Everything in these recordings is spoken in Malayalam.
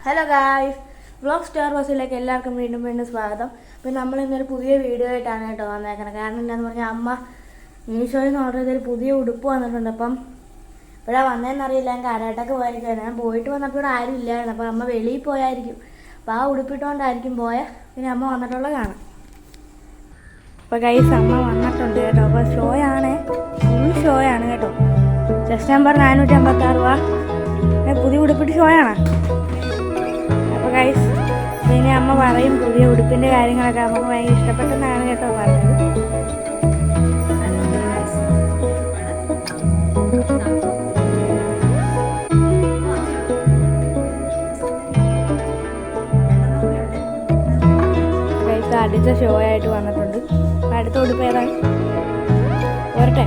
ഹലോ ഗായ്സ്, വ്ളോഗ് സ്റ്റാർ ബസ്സിലേക്ക് എല്ലാവർക്കും വീണ്ടും സ്വാഗതം. പിന്നെ നമ്മൾ ഇന്നൊരു പുതിയ വീഡിയോ ആയിട്ടാണ് കേട്ടോ വന്നേക്കുന്നത്. കാരണം എന്താണെന്ന് പറഞ്ഞാൽ അമ്മ മീഷോയിൽ നിന്ന് ഓർഡർ ചെയ്തൊരു പുതിയ ഉടുപ്പ് വന്നിട്ടുണ്ട്. അപ്പം ഇപ്പോഴാണ് വന്നതെന്നറിയില്ല, ഞാൻ കരാട്ടൊക്കെ പോയിരിക്കുകയാണ്. ഞാൻ പോയിട്ട് വന്നപ്പോൾ ഇവിടെ ആരും ഇല്ലായിരുന്നു. അപ്പോൾ അമ്മ വെളിയിൽ പോയായിരിക്കും. അപ്പോൾ ആ ഉടുപ്പിട്ടുകൊണ്ടായിരിക്കും പിന്നെ അമ്മ വന്നിട്ടുള്ള കാണാം. അപ്പോൾ ഗൈസ് അമ്മ വന്നിട്ടുണ്ട് കേട്ടോ. അപ്പോൾ ഫുൾ ഷോയാണ് കേട്ടോ. ചെസ്റ്റ് നമ്പർ 456 രൂപ. പുതിയ ഉടുപ്പിട്ട് ഷോയാണ്. അപ്പോൾ ഗൈസ് പിന്നെ അമ്മ പറയും പുതിയ ഉടുപ്പിൻ്റെ കാര്യങ്ങളൊക്കെ നമുക്ക് ഭയങ്കര ഇഷ്ടപ്പെട്ടെന്നാണ് കേട്ടോ പറഞ്ഞത്. ഗൈസ് അടുത്ത ഷോ ആയിട്ട് വന്നിട്ടുണ്ട്. അടുത്ത ഉടുപ്പ് ഏതാണ്? പോരട്ടെ.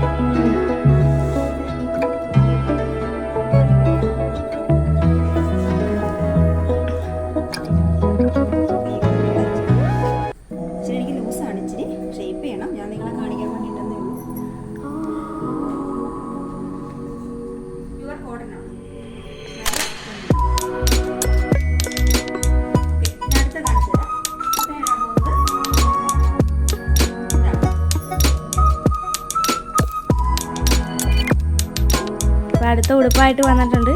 അടുത്ത ഉടുപ്പായിട്ട് വന്നിട്ടുണ്ട്.